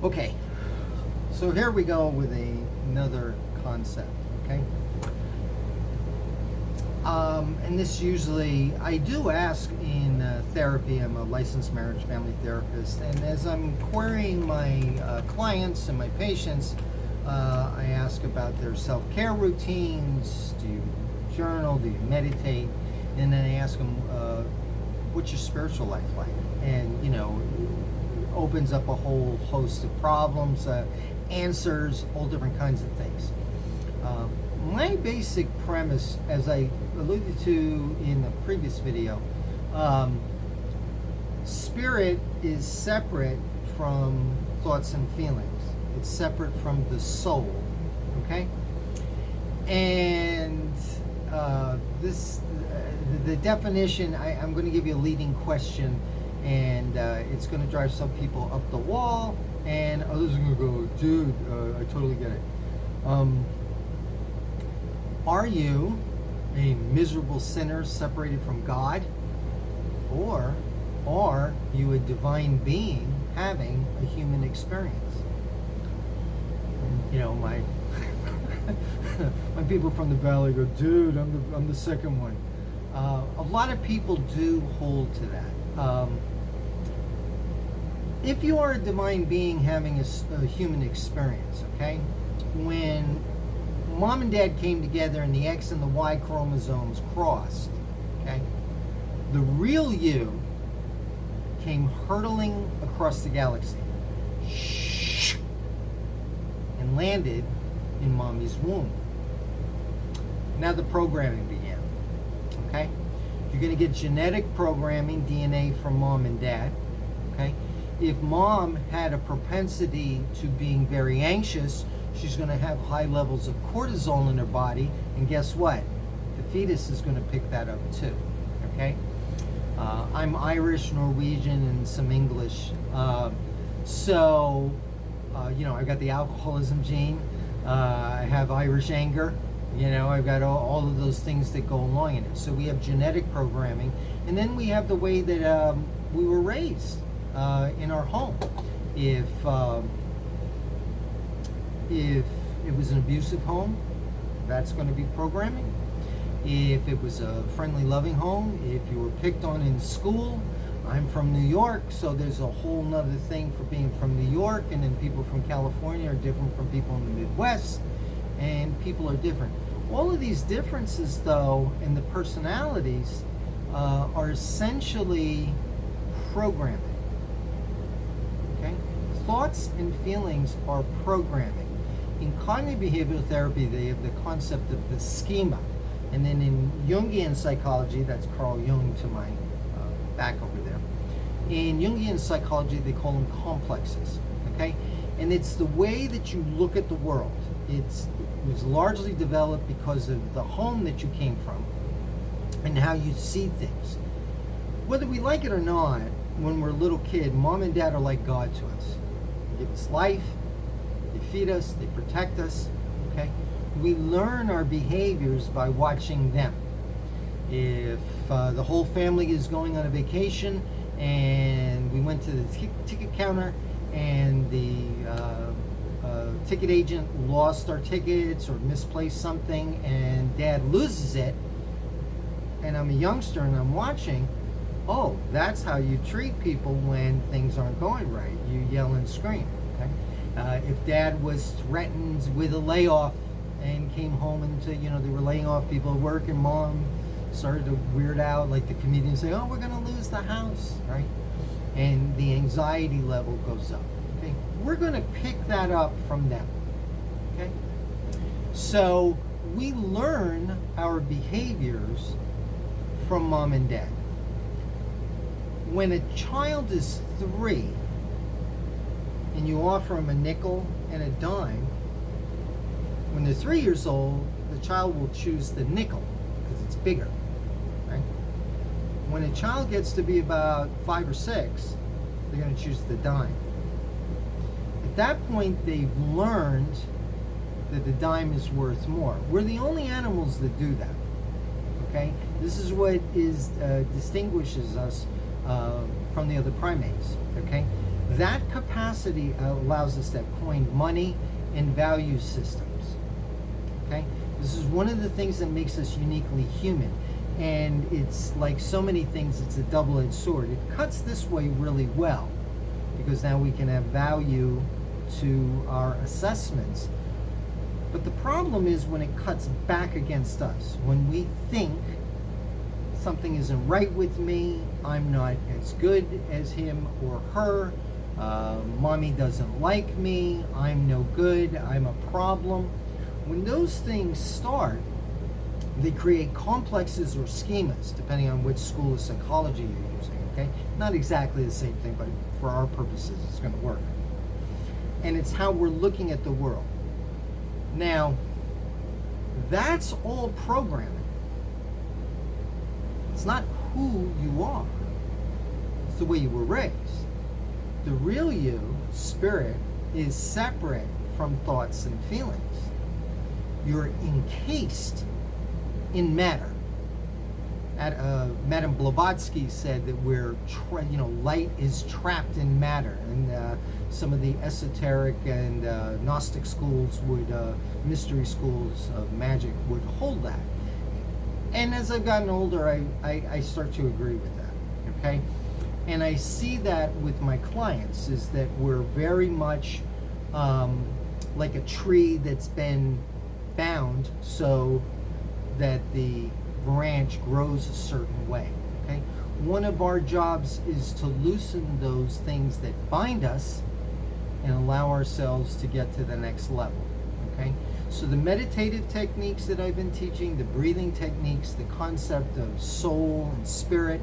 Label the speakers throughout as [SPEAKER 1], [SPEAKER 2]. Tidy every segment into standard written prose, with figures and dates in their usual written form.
[SPEAKER 1] Okay, so here we go with another concept, okay? And this usually, I do ask in therapy. I'm a licensed marriage family therapist, and as I'm querying my clients and my patients, I ask about their self-care routines. Do you journal? Do you meditate? And then I ask them, what's your spiritual life like? And, you know, opens up a whole host of problems, answers, all different kinds of things. My basic premise, as I alluded to in the previous video, spirit is separate from thoughts and feelings. It's separate from the soul, okay? And the definition, I'm going to give you a leading question, and it's going to drive some people up the wall, and others are going to go, dude, I totally get it. Are you a miserable sinner separated from God, or are you a divine being having a human experience? You know, my people from the valley go, dude, I'm the second one. A lot of people do hold to that. If you are a divine being having a human experience, okay, when mom and dad came together and the X and the Y chromosomes crossed, okay, the real you came hurtling across the galaxy and landed in mommy's womb. Now the programming began, okay? You're going to get genetic programming, DNA from mom and dad, okay? If mom had a propensity to being very anxious, she's going to have high levels of cortisol in her body, and guess what? The fetus is going to pick that up too, okay? I'm Irish, Norwegian, and some English. So, you know, I've got the alcoholism gene. I have Irish anger. You know, I've got all of those things that go along in it. So we have genetic programming, and then we have the way that we were raised in our home. If it was an abusive home, that's going to be programming. If it was a friendly, loving home, if you were picked on in school, I'm from New York, so there's a whole nother thing for being from New York, and then people from California are different from people in the Midwest, and people are different. All of these differences, though, in the personalities are essentially programming. Okay? Thoughts and feelings are programming. In cognitive behavioral therapy, they have the concept of the schema. And then in Jungian psychology, that's Carl Jung to my back over there. In Jungian psychology, they call them complexes. Okay? And it's the way that you look at the world. It was largely developed because of the home that you came from and how you see things. Whether we like it or not, when we're a little kid, mom and dad are like God to us. They give us life, they feed us, they protect us, okay? We learn our behaviors by watching them. If the whole family is going on a vacation and we went to the ticket counter and the ticket agent lost our tickets or misplaced something and dad loses it, and I'm a youngster and I'm watching, oh, that's how you treat people when things aren't going right. You yell and scream. Okay? If dad was threatened with a layoff and came home and said, you know, they were laying off people at work, and mom started to weird out, like the comedians say, oh, we're going to lose the house, right? And the anxiety level goes up. Okay? We're going to pick that up from them. Okay? So we learn our behaviors from mom and dad. When a child is 3 and you offer them a nickel and a dime, when they're 3 years old, the child will choose the nickel because it's bigger. Right? When a child gets to be about 5 or 6, they're going to choose the dime. At that point, they've learned that the dime is worth more. We're the only animals that do that. Okay? This is what distinguishes us from the other primates. Okay? That capacity allows us to have coined money and value systems. Okay? This is one of the things that makes us uniquely human. And it's like so many things, it's a double-edged sword. It cuts this way really well because now we can have value to our assessments. But the problem is when it cuts back against us. When we think something isn't right with me, I'm not as good as him or her, mommy doesn't like me, I'm no good, I'm a problem. When those things start, they create complexes or schemas, depending on which school of psychology you're using, okay? Not exactly the same thing, but for our purposes, it's going to work. And it's how we're looking at the world. Now, that's all programming. It's not who you are. It's the way you were raised. The real you, spirit, is separate from thoughts and feelings. You're encased in matter. Madame Blavatsky said that light is trapped in matter, and some of the esoteric and Gnostic schools mystery schools of magic would hold that. And as I've gotten older, I start to agree with that. Okay, and I see that with my clients is that we're very much like a tree that's been bound so that the branch grows a certain way. Okay, one of our jobs is to loosen those things that bind us and allow ourselves to get to the next level. Okay, so the meditative techniques that I've been teaching, the breathing techniques, the concept of soul and spirit,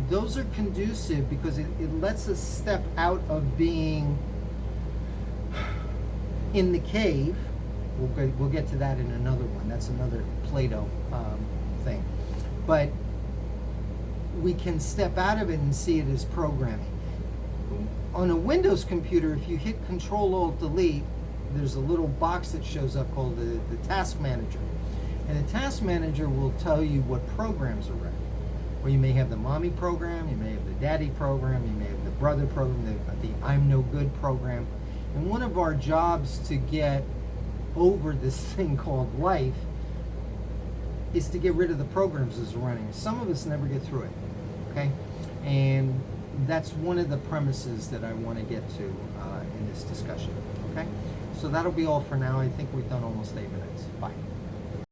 [SPEAKER 1] those are conducive because it lets us step out of being in the cave. We'll get to that in another one. That's another Plato thing. But we can step out of it and see it as programming. On a Windows computer, if you hit Control-Alt-Delete, there's a little box that shows up called the Task Manager. And the Task Manager will tell you what programs are ready. Well, you may have the mommy program, you may have the daddy program, you may have the brother program, the I'm no good program. And one of our jobs to get over this thing called life is to get rid of the programs that's running. Some of us never get through it, okay? And that's one of the premises that I want to get to in this discussion, okay? So that'll be all for now. I think we've done almost 8 minutes. Bye.